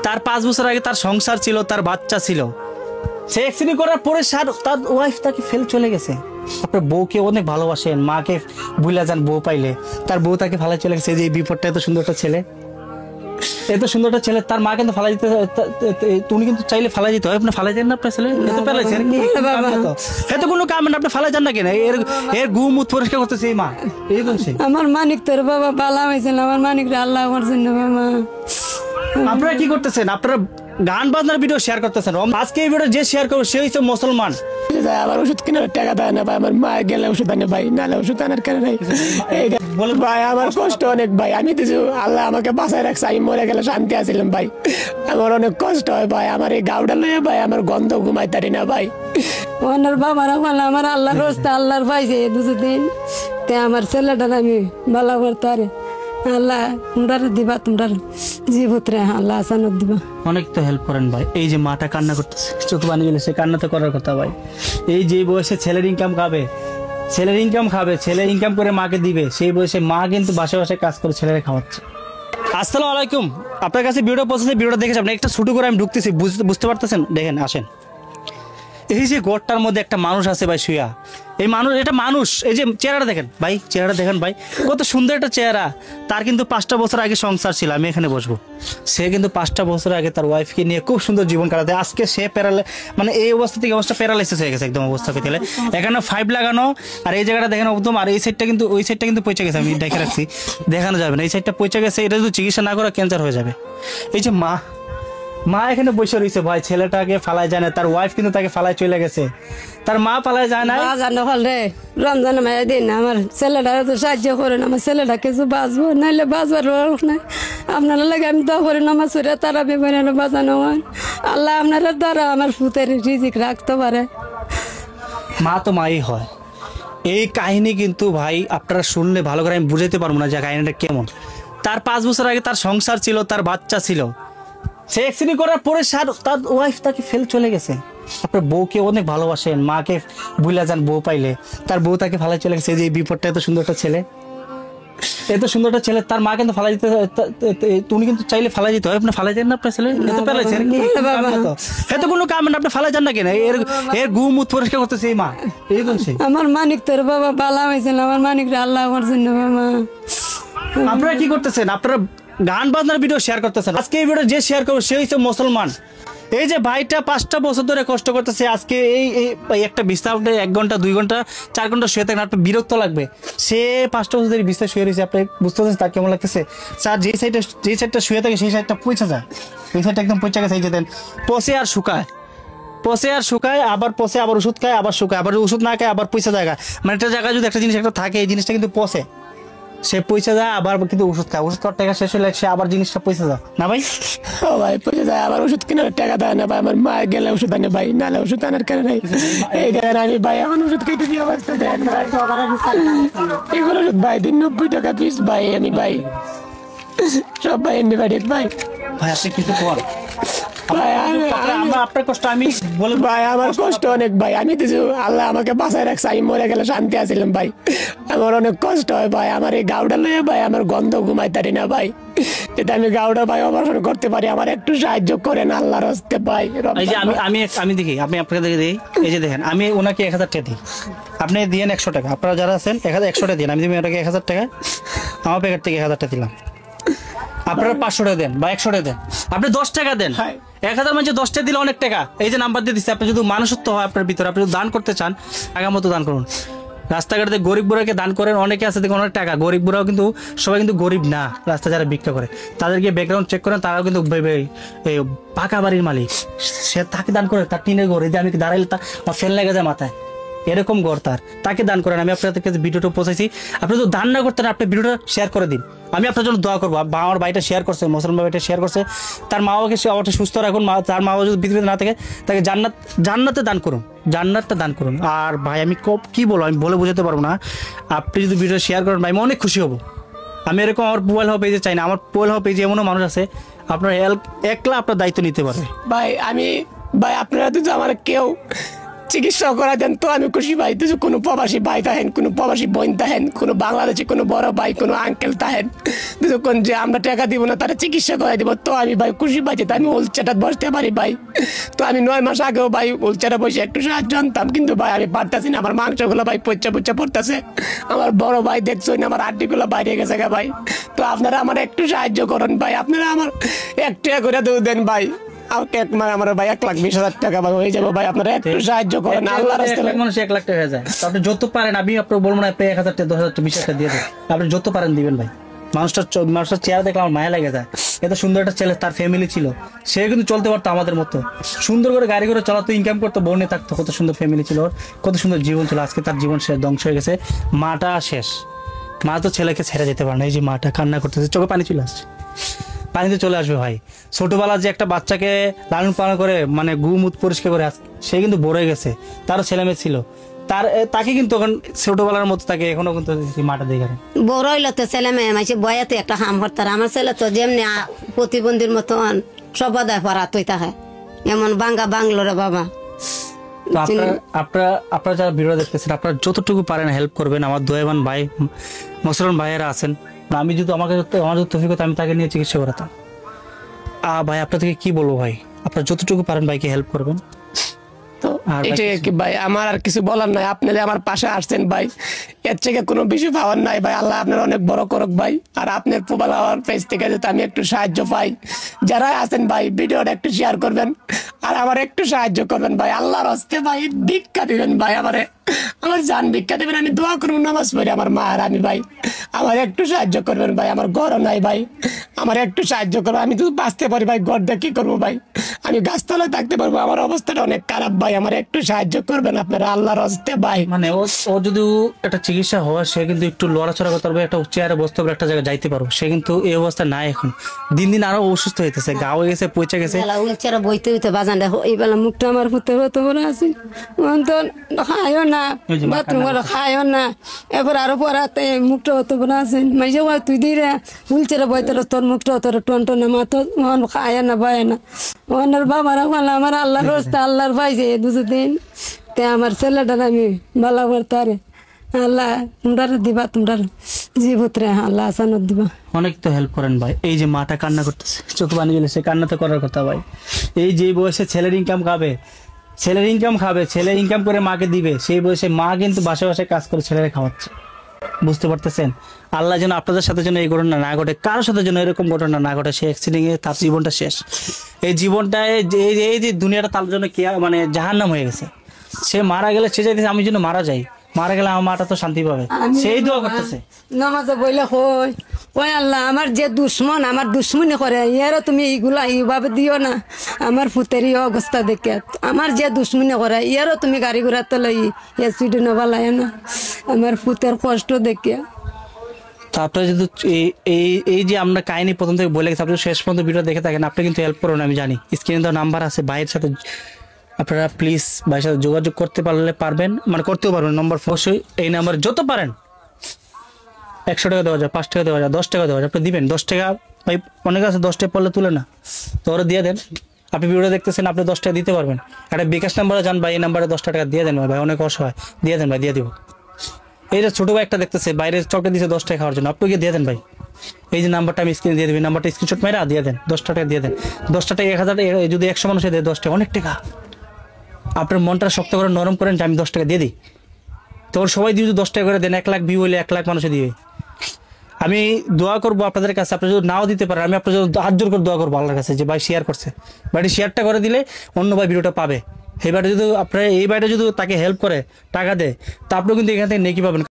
তার 5 বছর আগে তার সংসার ছিল, তার বাচ্চা ছিল। সে অ্যাক্সিডেন্ট করার পরে তার ওয়াইফ তাকে ফেল চলে গেছে। আপনার বউকে অনেক ভালোবাসেন, মাকে ভুলে যান বউ পাইলে, তার বউ তাকে ফালাই চলে গেছে। যে এই বিপদটা, এত সুন্দর একটা ছেলে, এত সুন্দর একটা ছেলে, তার মা কিন্তু ফালাই দিতে, তুমি কিন্তু চাইলে ফালাই দিতে হয়। আপনি ফালাই দেন না আপনার ছেলে? এত পেলাইছে এত কোনো কাম না, আপনি ফালাই যান না কেন? এর গুমুত পরিষ্কার করতেছে এই মা। এই বলছে আমার মানিক তোর বাবা বালা হয়েছিল, আমার মানিক আল্লাহ আমার জন্য। বাবা আপনারা কি করতেছেন? আপনারা গান বাজনার ভিডিও শেয়ার করতেছেন। আজকে এই ভিডিও যে শেয়ার করবে সে হচ্ছে মুসলমান। আমার ওষুধ কেনার টাকা দেয় না ভাই, আমার মা গেলে ওষুধ আনে ভাই, নাহলে ওষুধ আনার কেন নাই ভাই। আমার কষ্ট অনেক ভাই, আমি তো আল্লাহ আমাকে বাঁচায় রাখছে, আমি মরে গেলে শান্তি আসছিলাম ভাই। আমার অনেক কষ্ট হয় ভাই, আমার এই গাউডা লয়ে ভাই আমার গন্ধ ঘুমাই তারি না ভাই। ওনার বাবারা বলে আমার আল্লাহর রাস্তা আল্লাহর পাইছে দুদিন, তে আমার ছেলেটার আমি ভালো করতে পারি। আল্লাহ তোমরা দিবা, তোমরা জীবতরে আল্লাহ আসানত দিবা। অনেক তো হেল্প করেন ভাই। এই যে মাটা কান্না করতেছে, চোখ পানি গেলে সে কান্না তো করার কথা ভাই। এই যে বয়সে ছেলের ইনকাম খাবে, ছেলের ইনকাম খাবে, ছেলে ইনকাম করে মাকে দিবে, সেই বয়সে মা কিন্তু বাসে বাসে কাজ করে ছেলেরা খাওয়াচ্ছে। আসসালামু আলাইকুম, আপনার কাছে ভিডিও পৌঁছেছে, ভিডিওটা দেখেছি আপনি। একটা ছোট করে আমি ঢুকতেছি, বুঝতে পারতেছেন? দেখেন, আসেন। এই যে ঘরটার মধ্যে একটা মানুষ আছে ভাই শুয়া। এই মানুষ, এটা মানুষ। এই যে চেহারাটা দেখেন ভাই, চেহারাটা দেখেন ভাই, কত সুন্দর একটা চেহারা। তার কিন্তু 5টা বছর আগে সংসার ছিল। আমি এখানে বসবো। সে কিন্তু 5টা বছর আগে তার ওয়াইফকে নিয়ে খুব সুন্দর জীবন কাটাতে, আজকে সে মানে এই অবস্থা থেকে অবস্থা প্যারালাইসিস হয়ে গেছে একদম অবস্থা পেতে। এখানে 5 লাগানো, আর এই জায়গাটা দেখেন একদম। আর এই সাইডটা কিন্তু, ওই সাইডটা কিন্তু পচে গেছে, আমি দেখে রাখছি, দেখানো যাবে না। এই সাইডটা পচে গেছে, এটা যদি চিকিৎসা না করে ক্যান্সার হয়ে যাবে। এই যে মা এখানে বসে রয়েছে ভাই, ছেলেটাকে ফালাই যায় না, তার ওয়াইফ কিন্তু তাকে ফালাই চলে গেছে, তার মা ফালাই যায় না। রে রমজান মায়ের দিন আমার ছেলেটা তো সাহায্য করেন, আমার ছেলেটা কিছু বাঁচবো, নাইলে বাঁচবার নাই। আপনারা লাগে আমি দোয়া করি নামাজ পড়ে তারা বেমারে বাঁচানো হয়। আল্লাহ আপনারা দ্বারা আমার ফুতের রিজিক রাখতে পারে। মা তো মাই হয়। এই কাহিনী কিন্তু ভাই আপনারা শুনলে ভালো করে আমি বুঝাতে পারবো না যে কাহিনীটা কেমন। তার 5 বছর আগে তার সংসার ছিল, তার বাচ্চা ছিল। সে অ্যাক্সিডেন্ট করার পরে তার ওয়াইফ তাকে ফেল চলে গেছে। আপনার বউকে অনেক ভালোবাসেন, মাকে ভুলে যান বউ পাইলে, তার বউ তাকে ফালাই চলে গেছে। যে এই বিপদটা, এত সুন্দর একটা ছেলে, এত সুন্দর একটা ছেলে, তার মা কিন্তু ফালাই দিতে, তুমি কিন্তু চাইলে ফালাই দিতে হয়। আপনি ফালাই দেন না আপনার ছেলে? এত পেলাইছে এত কোনো কাম না, আপনি ফালাই যান না কেন? এর গুমুত পরিষ্কার করতেছে এই মা। এই বলছে আমার মানিক তোর বাবা বালা হয়েছিল, আমার মানিক আল্লাহ আমার জন্য। বাবা আপনারা কি করতেছেন? আপনারা গান বাজনার ভিডিও শেয়ার করতেছেন। আজকে এই ভিডিও যে শেয়ার করবে সে হচ্ছে মুসলমান। এই যে ভাইটা 5টা বছর ধরে কষ্ট করতেছে, আজকে এই একটা বিছনা, 1 ঘন্টা 2 ঘন্টা 4 ঘন্টা শুয়ে থাকেন, আপনার বিরক্ত লাগবে। সে 5টা বছর ধরে বিছনা শুয়ে রয়েছে, আপনি বুঝতে পারছেন তার কেমন লাগতেছে? স্যার যে সাইডটা শুয়ে থাকে সেই সাইডটা পচে যায়, এই সাইডটা একদম পচে গেছে। এই যে দেন পচে আর শুকায়, পচে আর শুকায়, আবার পচে, আবার ওষুধ খায়, আবার শুকায়, আবার ওষুধ না খায়, আবার পয়সা জায়গা। মানে একটা জায়গায় যদি একটা জিনিস একটা থাকে, এই জিনিসটা কিন্তু পচে, সে পয়সা যায়, আবার কিন্তু ওষুধ খায়, ওষুধ খাওয়ার টাকা শেষ হলে সে আবার জিনিসটা পয়সা যায় না ভাই। ও ভাই পয়সা যায়, আমার ওষুধ কেনার টাকা দেয় না ভাই, আমার মা গেলে ওষুধ আনে ভাই, নাহলে ওষুধ আনার কেন নাই। এই দেখেন আমি ভাই এখন ওষুধ খেতে দিয়ে অবস্থা দেখেন ভাই, এগুলো ওষুধ ভাই 90 টাকা পিস ভাই। আমি ভাই সব ভাই অ্যান্টিবায়োটিক ভাই। ভাই আপনি কিছু কর আপনার কষ্ট আমি বলে ভাই, আমার কষ্ট অনেক ভাই, আমি তো আল্লাহ আমাকে বাঁচায় রাখছে, আমি মরে গেলে শান্তি আসছিলাম ভাই। আমার অনেক কষ্ট হয় ভাই, আমার এই গাউডা লয়ে ভাই আমার গন্ধ ঘুমাই তারি না ভাই। যদি আমি গাউডা ভাই অপারেশন করতে পারি, আমার একটু সাহায্য করেন আল্লাহর হস্তে ভাই। এই যে আমি দেখি, আপনি আপনাকে দেখে দিই। এই যে দেখেন, আমি ওনাকে 1000 টাকা দিই, আপনি দিয়েন 100 টাকা। আপনারা যারা আছেন 100 টাকা দিন, আমি দিই ওটাকে 1000 টাকা, আমার প্যাকেট থেকে 1000 টাকা দিলাম। আপনারা 500 টাকা দেন বা 100 টাকা দেন, আপনি 10 টাকা দেন। 1000 মানে 10 টাকা দিলে অনেক টাকা। এই যে নাম্বার দিয়ে দিচ্ছে, আপনি যদি মানুষত্ব হয় আপনার ভিতরে, আপনি যদি দান করতে চান টাকা মতো দান করুন। রাস্তাঘাটে গরিব বুড়াকে দান করেন, অনেকে আছে দেখুন অনেক টাকা। গরিব বুড়াও কিন্তু সবাই কিন্তু গরিব না, রাস্তা যারা ভিক্ষা করে তাদেরকে ব্যাকগ্রাউন্ড চেক করেন, তারাও কিন্তু পাকা বাড়ির মালিক। সে তাকে দান করে, তার টিনের ঘর, এই যে আমি দাঁড়াইলে আমার ফেল লেগে যায় মাথায়, এরকম ঘর তাকে দান করেন। আমি আপনাদের কাছে ভিডিওটা পৌঁছাইছি, আপনি যদি দান না করতেন আপনি ভিডিওটা শেয়ার করে দিন, আমি আপনার জন্য দোয়া করবো। আমার ভাইটা শেয়ার করছে, মুসলমান ভাইটা শেয়ার করছে, তার মা বাবাকে আবার সুস্থ রাখুন। তার মা বাবা যদি পৃথিবীতে না থাকে, তাকে জান্নাতে দান করুন, জান্নাতটা দান করুন। আর ভাই আমি কি বলবো, আমি বলে বোঝাতে পারবো না। আপনি যদি ভিডিও শেয়ার করেন ভাই, আমি অনেক খুশি হবো। আমি এরকম আমার পোয়াল হওয়া পেজে চাই না, আমার পোয়াল হওয়া পেজে এমনও মানুষ আছে আপনার একলা আপনার দায়িত্ব নিতে পারবে ভাই। আমি ভাই আপনারা তো আমার কেউ চিকিৎসা করা দেন তো আমি খুশি ভাই। যদি কোনো প্রবাসী ভাই থাকেন, কোনো প্রবাসী বোন থাকেন, কোনো বাংলাদেশি কোনো বড় ভাই, কোনো আঙ্কেল থাকেন, যখন যে আমরা টাকা দিব না তারা চিকিৎসা করাই দিব, তো আমি ভাই খুশি ভাই যে আমি উলচাটা বসতে পারি ভাই। তো আমি 9 মাস আগেও ভাই উলচাটা বসে একটু সাহায্য আনতাম, কিন্তু ভাই আমি পারতাছি না, আমার মাংসগুলো ভাই পচা পড়তেছে, আমার বড় ভাই দেখছেন আমার হাড্ডিগুলো বাইরে গেছে গা ভাই। তো আপনারা আমার একটু সাহায্য করুন ভাই, আপনারা আমার 1 টাকা করে দেন ভাই, আমার ভাই 1,20,000 টাকা ভাই হয়ে যাবে ভাই, আপনারা একটু সাহায্য করেন আল্লাহর রাস্তায়। মানুষ 1 লাখ টাকা হয়ে যায়, আপনি যত পারেন, আমি আপনার বলবো না আপনি 1,000 টাকা 10,000 টাকা 20,000 টাকা দিয়ে দেন, আপনি যত পারেন দিবেন ভাই। মানুষটার চেহারা দেখলে আমার মায়া লেগে যায়। এত সুন্দর একটা ছেলে, তার ফ্যামিলি ছিল, সে কিন্তু চলতে পারতো আমাদের মতো, সুন্দর করে গাড়ি করে চালাতো, ইনকাম করতো, বোনে থাকতো, কত সুন্দর ফ্যামিলি ছিল, কত সুন্দর জীবন ছিল। আজকে তার জীবন শেষ, ধ্বংস হয়ে গেছে। মাটা শেষ, মা তো ছেলেকে ছেড়ে যেতে পারে না। এই যে মাটা কান্না করতেছে, চোখে পানি চলে আসছে, পানিতে চলে আসবে ভাই। ছোটবেলা যে একটা বাচ্চাকে লালন পালন করে, মানে গুমুত পরিষ্কার করে, সে কিন্তু বড় হয়ে গেছে, তারও ছেলে মেয়ে ছিল, তাকে কিন্তু এখন ছোটবেলার মতো তাকে এখনো কিন্তু মাটা দিয়ে গেছে। বড় হইলো তো ছেলে মেয়ে মাইছে বয়াতে একটা হাম হরতার, আমার ছেলে তো যেমনি প্রতিবন্ধীর মতন সবাদায় পড়া তুই তাহে এমন বাঙ্গা বাংলোরে বাবা। তো আপনারা যারা ভিডিও দেখতেছেন, আপনারা যতটুকু পারেন হেল্প করবেন। আমার দয়াবান ভাই মুসলমান ভাইয়েরা আছেন, আমি যদি আমার যদি তৌফিক হতো আমি তাকে নিয়ে চিকিৎসা করাতাম। ভাই আপনাদেরকে কি বলবো ভাই, আপনারা যতটুকু পারেন ভাইকে হেল্প করবেন। তো এটাই কি ভাই, আমার আর কিছু বলার নাই, আপনারা আমার পাশে আসছেন ভাই, এর থেকে কোনো বেশি পাওয়ার নাই ভাই। আল্লাহ আপনার অনেক বড় করুক ভাই। আর আপনার প্রোফাইল আমার পেজ থেকে যাতে আমি একটু সাহায্য পাই, যারা আছেন ভাই ভিডিওটা একটু শেয়ার করবেন আর আমার একটু সাহায্য করবেন ভাই। আল্লাহর হস্তে ভাই ভিক্ষা দিবেন ভাই, আমার জান ভিক্ষা দেবেন, আমি দোয়া করবো নামাজ পড়ি আমার মা আর আমি ভাই, আমার একটু সাহায্য করবেন ভাই। আমার ঘরও নাই ভাই, আমার একটু সাহায্য করবো, আমি তো বাঁচতে পারি ভাই, ঘর দিয়ে কি করবো ভাই, আমি গাছতলায় থাকতে পারবো, আমার অবস্থাটা অনেক খারাপ ভাই, আমার একটু সাহায্য করবেন আপনারা আল্লাহর হস্তে ভাই। মানে ও যদি একটা চিকিৎসা হয়, সে কিন্তু একটু লড়াচড়া করতে পারবে, একটা চেয়ারে বসতে পারবে, একটা জায়গায় যাইতে পারবো, সে কিন্তু এই অবস্থা নাই এখন, দিন দিন আরো অসুস্থ হইতেছে, গা হয়ে গেছে, পচে গেছে। উলচারা বইতে বইতে বাজান এই বেলা মুখটা আমার ফুটে হতে বড় আছে, তো খাইও না, বাথরুম করে খাইও না, এবার আরো পড়াতে মুখটা হতে বড় আছে, মাঝে তুই দিয়ে উলচেরা বইতে তোর মুখটা তোর টনটনে মাথা খায় না বয় না। ওনার বাবারা বলে আমার আল্লাহর রাস্তা, আল্লাহর পাইছে দুদিন, তে আমার ছেলেটার আমি ভালো করতারে, আল্লাহ তোমরা দিবা, তোমরা জীবতরে আল্লাহ আসানত দিবা। অনেক তো হেল্প করেন ভাই। এই যে মাটা কান্না করতেছে, চোখ পানি গেলে, সে কান্না তো করার কথা ভাই। এই যে বয়সে ছেলের ইনকাম খাবে, ছেলে ইনকাম করে মাকে দিবে, সেই বয়সে মা কিন্তু বাসায় বাসায় কাজ করে ছেলেরা খাওয়াচ্ছে। বুঝতে পারতেছেন? আল্লাহ যেন আপনাদের সাথে যেন এই ঘটনা না ঘটে, কারোর সাথে যেন এরকম ঘটনা না ঘটে, সে অ্যাক্সিডেন্টে তার জীবনটা শেষ। এই জীবনটায় এই যে দুনিয়াটা তার জন্য কি মানে জাহান্নাম হয়ে গেছে। সে মারা গেলে সে চাইতেছে আমি যেন মারা যাই, মারা গেলে আমার মাটা তো শান্তি পাবে, সেই দোয়া করতেছে। নামাজে বইলে ওই আল্লাহ আমার যে দুশ্মন, আমার দুশ্মনী করে, ইয়ারও তুমি এইগুলা এইভাবে দিও না, আমার ফুতেরই অবস্থা দেখে, আমার যে দুশ্মনী করে ইয়ারও তুমি গাড়ি ঘোড়াতে লই অ্যাক্সিডেন্ট বালাই না, আমার ফুতের কষ্ট দেখে। তারপরে যদি এই যে আমরা কাহিনী প্রথম থেকে বলে গেছি, আপনি শেষ পর্যন্ত ভিডিও দেখে থাকেন, আপনি কিন্তু হেল্প করুন। আমি জানি স্ক্রিনে তো নাম্বার আছে, ভাইয়ের সাথে আপনারা প্লিজ ভাইয়ের সাথে যোগাযোগ করতে পারবেন, মানে করতেও পারবেন। নম্বর অবশ্যই এই নাম্বারে যত পারেন, 100 টাকা দেওয়া যায়, 5 টাকা দেওয়া যায়, 10 টাকা দেওয়া যায়, আপনি দিবেন। 10 টাকা ভাই অনেক আছে, 10 টাকা পড়লে তুলে না, তো ওরা দিয়ে দেন। আপনি ভিডিও দেখতেছেন, আপনি 10 টাকা দিতে পারবেন, একটা বিকাশ নাম্বারে যান ভাই, এই নাম্বারে 10 টাকা দিয়ে দেন ভাই, অনেক অসহায়, দিয়ে দেন ভাই, দিয়ে দিব। এই যে ছোট ভাই একটা দেখতেছে, বাইরে চকলেট দিচ্ছে 10 টাকা খাওয়ার জন্য, আপনি গিয়ে দিয়ে দেন ভাই। এই যে নাম্বারটা আমি স্ক্রিনে দিয়ে দেবেন, নাম্বারটা স্ক্রিনশট মেরা দিয়ে দেন, 10 টাকা দিয়ে দেন। 10 টাকা 1000, যদি 100 মানুষে দেয় 10 টাকা, অনেক টাকা। আপনার মনটা শক্ত করে নরম করেন যে আমি 10 টাকা দিয়ে দিই, তোর সবাই দিয়ে 10 টাকা করে দেন, 1 লাখ ভিউ হলে 1 লাখ মানুষে দিবে। আমি দোয়া করবো আপনাদের কাছে, আপনি যদি নাও দিতে পারেন, আমি আপনার হাত জোর করে দোয়া করবো আল্লাহর কাছে যে ভাই শেয়ার করছে, ভাই শেয়ারটা করে দিলে অন্য ভাই ভিডিওটা পাবে। এই ভাইটা যদি আপনার এই ভাইটা যদি তাকে হেল্প করে টাকা দেয়, তা আপনিও কিন্তু এখান থেকে নেকি পাবেন।